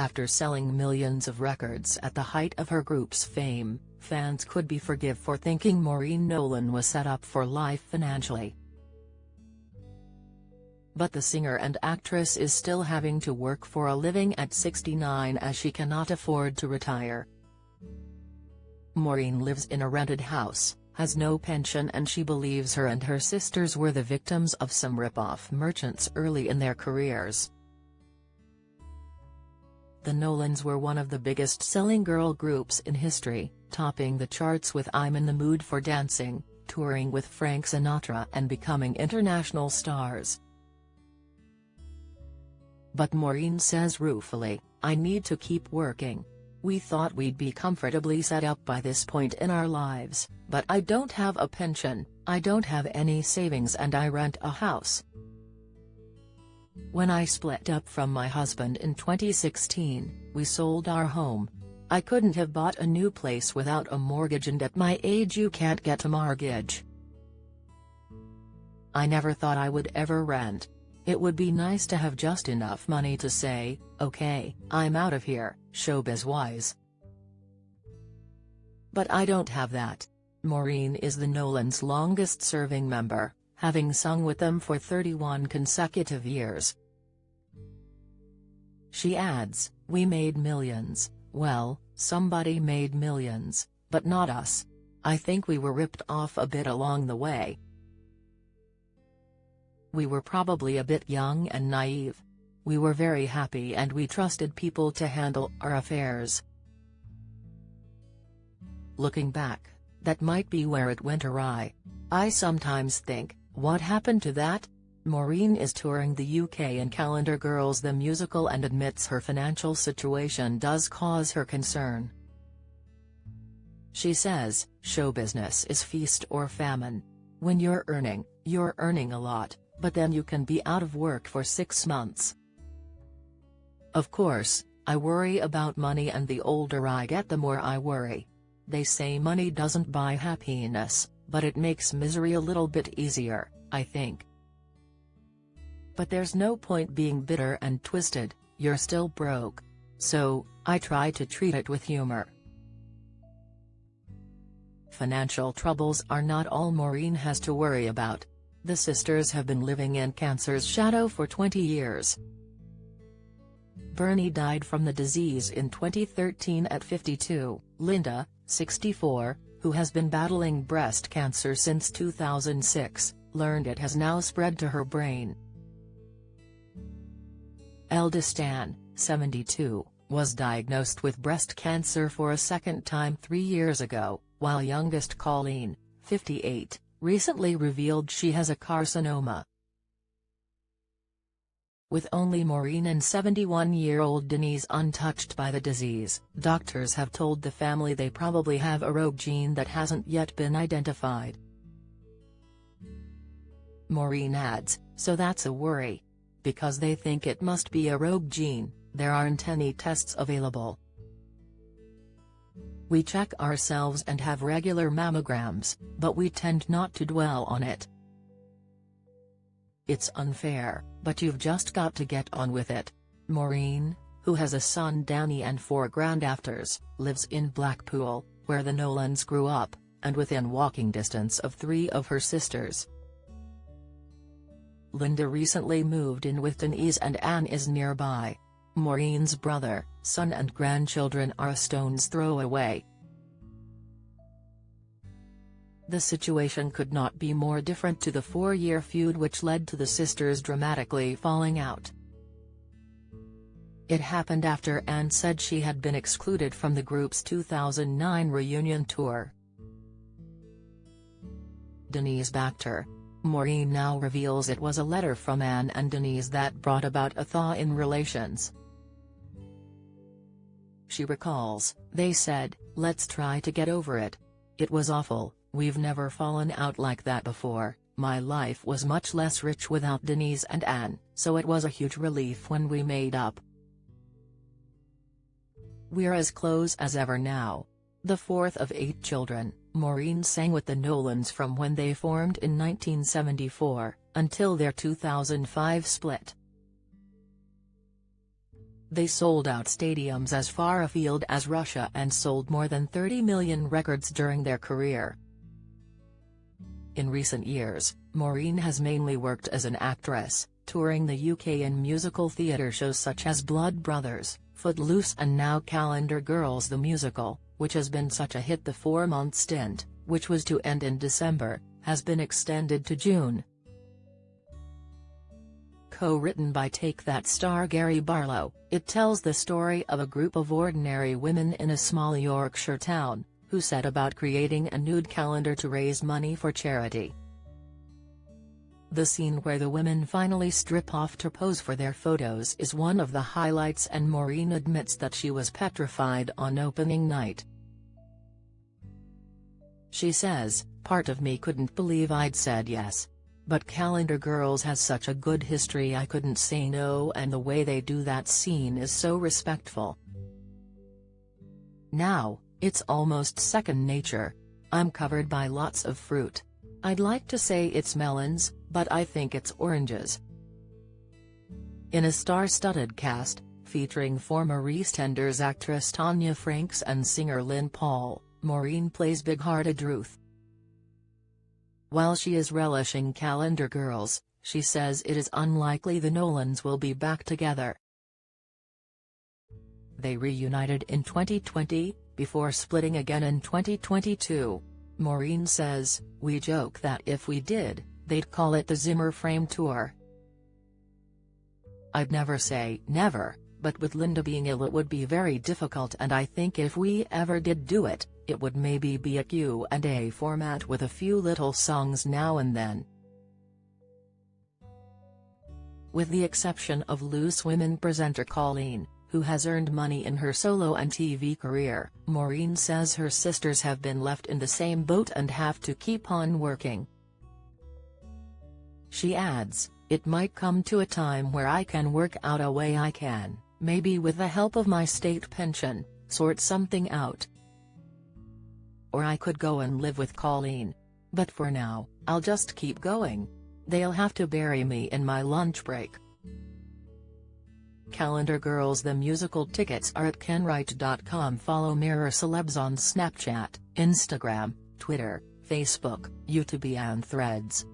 After selling millions of records at the height of her group's fame, fans could be forgiven for thinking Maureen Nolan was set up for life financially. But the singer and actress is still having to work for a living at 69 as she cannot afford to retire. Maureen lives in a rented house, has no pension, and she believes her and her sisters were the victims of some rip-off merchants early in their careers. The Nolans were one of the biggest-selling girl groups in history, topping the charts with I'm in the Mood for Dancing, touring with Frank Sinatra and becoming international stars. But Maureen says ruefully, "I need to keep working. We thought we'd be comfortably set up by this point in our lives, but I don't have a pension, I don't have any savings, and I rent a house. When I split up from my husband in 2016, we sold our home. I couldn't have bought a new place without a mortgage, and at my age you can't get a mortgage. I never thought I would ever rent. It would be nice to have just enough money to say, okay, I'm out of here, showbiz-wise. But I don't have that." Maureen is the Nolans' longest-serving member, having sung with them for 31 consecutive years. She adds, "We made millions. Well, somebody made millions, but not us. I think we were ripped off a bit along the way. We were probably a bit young and naive. We were very happy and we trusted people to handle our affairs. Looking back, that might be where it went awry. I sometimes think, what happened to that?" Maureen is touring the UK in Calendar Girls the musical and admits her financial situation does cause her concern. She says, "Show business is feast or famine. When you're earning a lot, but then you can be out of work for 6 months. Of course, I worry about money, and the older I get the more I worry. They say money doesn't buy happiness, but it makes misery a little bit easier, I think. But there's no point being bitter and twisted, you're still broke. So, I try to treat it with humor." Financial troubles are not all Maureen has to worry about. The sisters have been living in cancer's shadow for 20 years. Bernie died from the disease in 2013 at 52. Linda, 64, who has been battling breast cancer since 2006, learned it has now spread to her brain. Eldest Anne, 72, was diagnosed with breast cancer for a second time 3 years ago, while youngest Colleen, 58, recently revealed she has a carcinoma. With only Maureen and 71-year-old Denise untouched by the disease, doctors have told the family they probably have a rogue gene that hasn't yet been identified. Maureen adds, "So that's a worry. Because they think it must be a rogue gene, there aren't any tests available. We check ourselves and have regular mammograms, but we tend not to dwell on it. It's unfair, but you've just got to get on with it." Maureen, who has a son Danny and 4 grandafters, lives in Blackpool, where the Nolans grew up, and within walking distance of 3 of her sisters. Linda recently moved in with Denise, and Anne is nearby. Maureen's brother, son and grandchildren are a stone's throw away. The situation could not be more different to the 4-year feud which led to the sisters dramatically falling out. It happened after Anne said she had been excluded from the group's 2009 reunion tour. Denise backed her. Maureen now reveals it was a letter from Anne and Denise that brought about a thaw in relations. She recalls, "They said, let's try to get over it. It was awful, we've never fallen out like that before. My life was much less rich without Denise and Anne, so it was a huge relief when we made up. We're as close as ever now." The fourth of 8 children, Maureen sang with the Nolans from when they formed in 1974, until their 2005 split. They sold out stadiums as far afield as Russia and sold more than 30 million records during their career. In recent years, Maureen has mainly worked as an actress, touring the UK in musical theatre shows such as Blood Brothers, Footloose and now Calendar Girls the Musical, which has been such a hit. The 4-month stint, which was to end in December, has been extended to June. Co-written by Take That star Gary Barlow, it tells the story of a group of ordinary women in a small Yorkshire town, who set about creating a nude calendar to raise money for charity. The scene where the women finally strip off to pose for their photos is one of the highlights, and Maureen admits that she was petrified on opening night. She says, "Part of me couldn't believe I'd said yes. But Calendar Girls has such a good history, I couldn't say no, and the way they do that scene is so respectful. Now, it's almost second nature. I'm covered by lots of fruit. I'd like to say it's melons, but I think it's oranges." In a star-studded cast, featuring former EastEnders actress Tanya Franks and singer Lynn Paul, Maureen plays big-hearted Ruth. While she is relishing Calendar Girls, she says it is unlikely the Nolans will be back together. They reunited in 2020, before splitting again in 2022. Maureen says, "We joke that if we did, they'd call it the Zimmer Frame Tour. I'd never say never, but with Linda being ill it would be very difficult, and I think if we ever did do it, it would maybe be a Q&A format with a few little songs now and then." With the exception of Loose Women presenter Colleen, who has earned money in her solo and TV career, Maureen says her sisters have been left in the same boat and have to keep on working. She adds, "It might come to a time where I can work out a way I can, maybe with the help of my state pension, sort something out. Or I could go and live with Colleen. But for now, I'll just keep going. They'll have to bury me in my lunch break." Calendar Girls the Musical tickets are at kenwright.com. Follow Mirror Celebs on Snapchat, Instagram, Twitter, Facebook, YouTube and Threads.